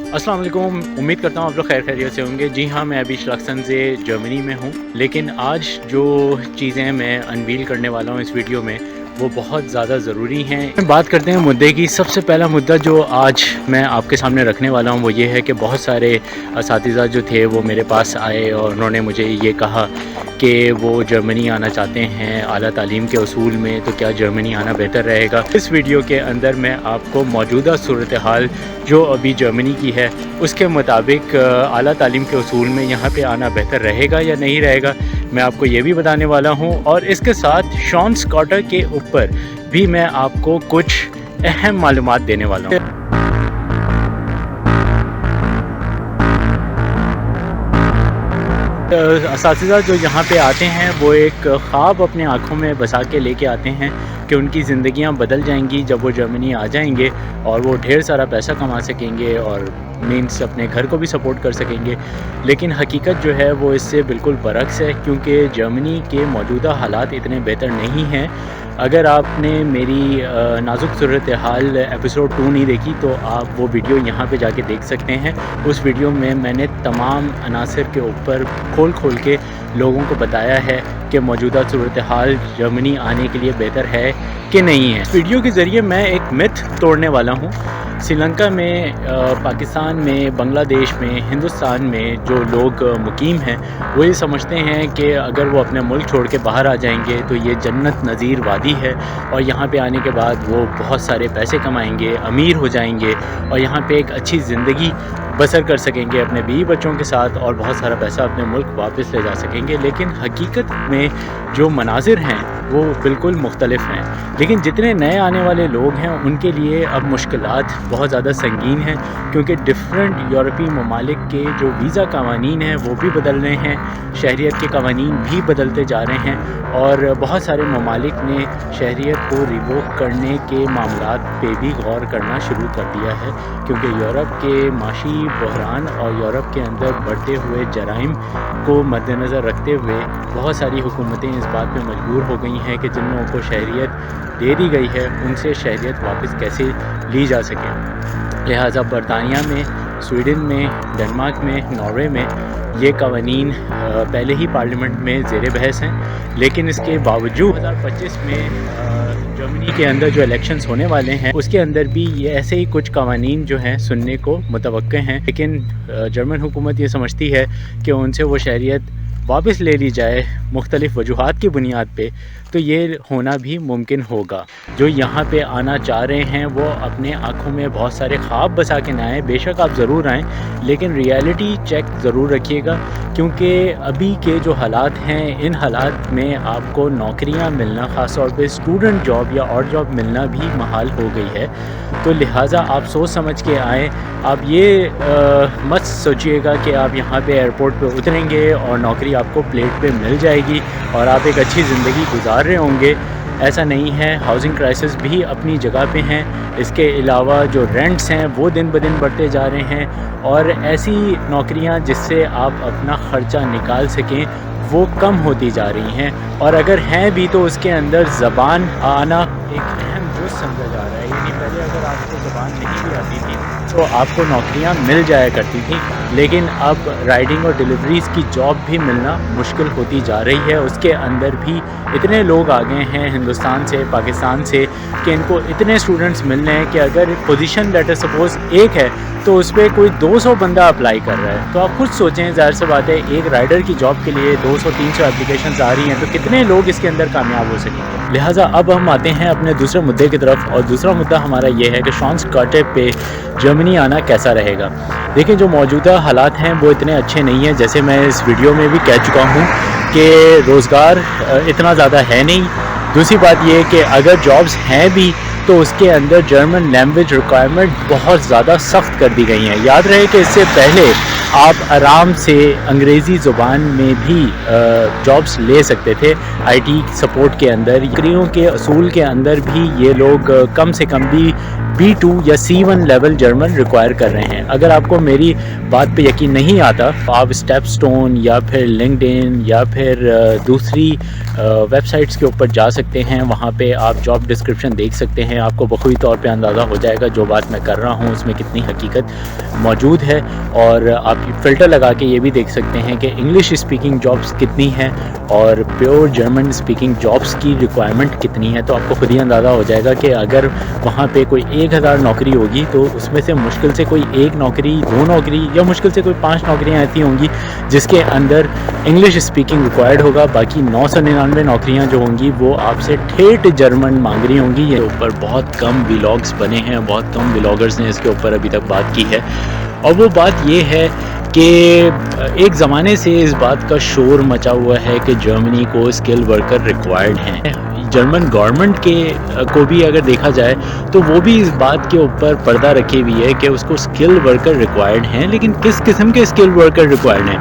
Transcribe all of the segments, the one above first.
अस्सलाम वालेकुम। उम्मीद करता हूँ आप लोग खैर खैरियत से होंगे। जी हाँ, मैं अभी शलखसन से जर्मनी में हूँ, लेकिन आज जो चीज़ें मैं अनवील करने वाला हूँ इस वीडियो में वो बहुत ज़्यादा ज़रूरी हैं। बात करते हैं मुद्दे की। सबसे पहला मुद्दा जो आज मैं आपके सामने रखने वाला हूँ वो ये है कि बहुत सारे असातिज़ा जो थे वो मेरे पास आए और उन्होंने मुझे ये कहा कि वो जर्मनी आना चाहते हैं आला तालीम के उसूल में, तो क्या जर्मनी आना बेहतर रहेगा। इस वीडियो के अंदर मैं आपको मौजूदा सूरत हाल जो अभी जर्मनी की है उसके मुताबिक आला तालीम के उसूल में यहाँ पे आना बेहतर रहेगा या नहीं रहेगा, मैं आपको ये भी बताने वाला हूँ। और इसके साथ शॉन स्कॉटर के ऊपर भी मैं आपको कुछ अहम मालूमात देने वाला हूँ। असातिज़ा जो यहाँ पे आते हैं वो एक ख्वाब अपने आँखों में बसा के लेके आते हैं कि उनकी ज़िंदगियाँ बदल जाएंगी जब वो जर्मनी आ जाएंगे और वो ढेर सारा पैसा कमा सकेंगे और मीन्स अपने घर को भी सपोर्ट कर सकेंगे। लेकिन हकीकत जो है वो इससे बिल्कुल बरक्स है, क्योंकि जर्मनी के मौजूदा हालात इतने बेहतर नहीं हैं। अगर आपने मेरी नाजुक सूरत हाल एपिसोड 2 नहीं देखी तो आप वो वीडियो यहाँ पे जाके देख सकते हैं। उस वीडियो में मैंने तमाम अनासर के ऊपर खोल के लोगों को बताया है कि मौजूदा सूरत हाल जर्मनी आने के लिए बेहतर है कि नहीं है। इस वीडियो के ज़रिए मैं एक मिथ तोड़ने वाला हूँ। श्रीलंका में, पाकिस्तान में, बांग्लादेश में, हिंदुस्तान में जो लोग मुकीम हैं वो ये समझते हैं कि अगर वो अपने मुल्क छोड़ के बाहर आ जाएंगे तो ये जन्नत नज़ीर वादी है और यहाँ पे आने के बाद वो बहुत सारे पैसे कमाएंगे, अमीर हो जाएंगे और यहाँ पे एक अच्छी ज़िंदगी बसर कर सकेंगे अपने बीवी बच्चों के साथ और बहुत सारा पैसा अपने मुल्क वापस ले जा सकेंगे। लेकिन हकीकत में जो मनाजिर हैं वो बिल्कुल मुख्तलिफ हैं। लेकिन जितने नए आने वाले लोग हैं उनके लिए अब मुश्किलात बहुत ज़्यादा संगीन हैं, क्योंकि डिफरेंट यूरोपीय ममालिक के जो वीज़ा कवानीन हैं वो भी बदल रहे हैं, शहरियत के कवानीन भी बदलते जा रहे हैं और बहुत सारे ममालिक ने शहरियत को रिवोक करने के मामलात पे भी गौर करना शुरू कर दिया है, क्योंकि यूरोप के माशी बहरान और यूरोप के अंदर बढ़ते हुए जराइम को मद्देनज़र रखते हुए बहुत सारी हुकूमतें इस बात पे मजबूर हो गई हैं कि जिन लोगों को शहरियत दे दी गई है उनसे शहरियत वापस कैसे ली जा सके। लिहाजा बरतानिया में, स्वीडन में, डेनमार्क में, नॉर्वे में ये कवानीन पहले ही पार्लियामेंट में ज़ेर बहस हैं। लेकिन इसके बावजूद 2025 में जर्मनी के अंदर जो इलेक्शंस होने वाले हैं उसके अंदर भी ये ऐसे ही कुछ कवानीन जो हैं सुनने को मुतवक्के हैं। लेकिन जर्मन हुकूमत ये समझती है कि उनसे वो शहरियत वापस ले ली जाए मुख्तलिफ़ वजूहात की बुनियाद पे, तो ये होना भी मुमकिन होगा। जो यहाँ पे आना चाह रहे हैं वो अपने आँखों में बहुत सारे ख्वाब बसा के ना आएँ। बेशक आप ज़रूर आएँ, लेकिन रियलिटी चेक ज़रूर रखिएगा, क्योंकि अभी के जो हालात हैं इन हालात में आपको नौकरियाँ मिलना, ख़ास तौर पे स्टूडेंट जॉब या और जॉब मिलना भी महाल हो गई है। तो लिहाजा आप सोच समझ के आएँ। आप ये मत सोचिएगा कि आप यहाँ पे एयरपोर्ट पे उतरेंगे और नौकरी आपको प्लेट पे मिल जाएगी और आप एक अच्छी ज़िंदगी गुजार रहे होंगे। ऐसा नहीं है। हाउसिंग क्राइसिस भी अपनी जगह पे हैं। इसके अलावा जो रेंट्स हैं वो दिन ब दिन बढ़ते जा रहे हैं और ऐसी नौकरियां जिससे आप अपना ख़र्चा निकाल सकें वो कम होती जा रही हैं, और अगर हैं भी तो उसके अंदर ज़बान आना एक अहम जुज़ समझा जा रहा है। यानी पहले अगर आपको ज़बान नहीं भी आती थी तो आपको नौकरियां मिल जाया करती थी, लेकिन अब राइडिंग और डिलीवरीज़ की जॉब भी मिलना मुश्किल होती जा रही है। उसके अंदर भी इतने लोग आ गए हैं हिंदुस्तान से, पाकिस्तान से, कि इनको इतने स्टूडेंट्स मिल रहे हैं कि अगर पोजीशन लेटर सपोज़ एक है तो उस पर कोई 200 बंदा अप्लाई कर रहा है। तो आप खुद सोचें, ज़ाहिर सी बात है एक राइडर की जॉब के लिए 200-300 एप्लीकेशंस आ रही हैं, तो कितने लोग इसके अंदर कामयाब हो सकेंगे। लिहाजा अब हम आते हैं अपने दूसरे मुद्दे की तरफ, और दूसरा मुद्दा हमारा ये है कि शॉन स्कॉटर पे जर्मनी आना कैसा रहेगा। देखिए, जो मौजूदा हालात हैं वो इतने अच्छे नहीं हैं, जैसे मैं इस वीडियो में भी कह चुका हूँ कि रोज़गार इतना ज़्यादा है नहीं। दूसरी बात ये कि अगर जॉब्स हैं भी तो उसके अंदर जर्मन लैंग्वेज रिक्वायरमेंट बहुत ज़्यादा सख्त कर दी गई हैं। याद रहे कि इससे पहले آپ آرام سے انگریزی زبان میں بھی جابس لے سکتے تھے آئی ٹی سپورٹ کے اندر. نوکریوں کے اصول کے اندر بھی یہ لوگ کم سے کم بھی B2 یا C1 لیول جرمن ریکوائر کر رہے ہیں. اگر آپ کو میری بات پہ یقین نہیں آتا تو آپ اسٹیپ سٹون یا پھر لنکڈ ان یا پھر دوسری ویب سائٹس کے اوپر جا سکتے ہیں. وہاں پہ آپ جاب ڈسکرپشن دیکھ سکتے ہیں. آپ کو بخوبی طور پہ اندازہ ہو جائے گا جو بات میں کر رہا ہوں اس میں کتنی حقیقت موجود ہے. اور آپ فلٹر لگا کے یہ بھی دیکھ سکتے ہیں کہ انگلش اسپیکنگ جابس کتنی ہیں اور پیور جرمن اسپیکنگ جابس کی ریکوائرمنٹ کتنی ہے. تو آپ کو خود ہی اندازہ ہو جائے گا کہ اگر وہاں پہ کوئی 1000 نوکری ہوگی تو اس میں سے مشکل سے کوئی 1 نوکری 2 نوکری یا مشکل سے کوئی 5 نوکریاں ایسی ہوں گی جس کے اندر انگلش اسپیکنگ ریکوائرڈ ہوگا. باقی 999 نوکریاں جو ہوں گی وہ آپ سے ٹھیٹ جرمن مانگ رہی ہوں گی. یہ اوپر بہت کم ولاگس بنے ہیں, بہت کم ولاگرز نے اس کے اوپر ابھی تک بات کی ہے. اور وہ بات یہ ہے کہ ایک زمانے سے اس بات کا شور مچا ہوا ہے کہ جرمنی کو اسکل ورکر ریکوائرڈ ہیں. جرمن گورنمنٹ کے کو بھی اگر دیکھا جائے تو وہ بھی اس بات کے اوپر پردہ رکھے ہوئی ہے کہ اس کو اسکل ورکر ریکوائرڈ ہیں. لیکن کس قسم کے اسکل ورکر ریکوائرڈ ہیں؟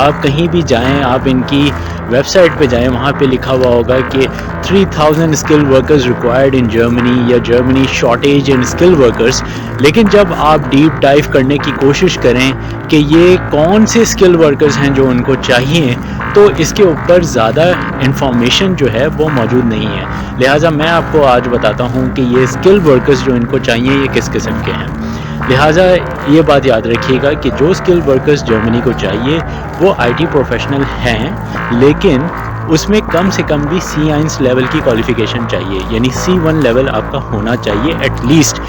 آپ کہیں بھی جائیں, آپ ان کی ویب سائٹ پہ جائیں, وہاں پہ لکھا ہوا ہوگا کہ 3000 skill workers required in Germany یا جرمنی شارٹیج ان اسکل ورکرز. لیکن جب آپ ڈیپ ڈائیو کرنے کی کوشش کریں کہ یہ کون سے اسکل ورکرز ہیں جو ان کو چاہیے تو اس کے اوپر زیادہ انفارمیشن جو ہے وہ موجود نہیں ہے. لہٰذا میں آپ کو آج بتاتا ہوں کہ یہ اسکل ورکرز جو ان کو چاہیے یہ کس قسم کے ہیں. لہٰذا یہ بات یاد رکھیے گا کہ جو اسکل ورکرز جرمنی کو چاہیے وہ آئی ٹی پروفیشنل ہیں, لیکن اس میں کم سے کم بھی C1 لیول کی کوالیفیکیشن چاہیے, یعنی C1 لیول آپ کا ہونا چاہیے ایٹ لیسٹ.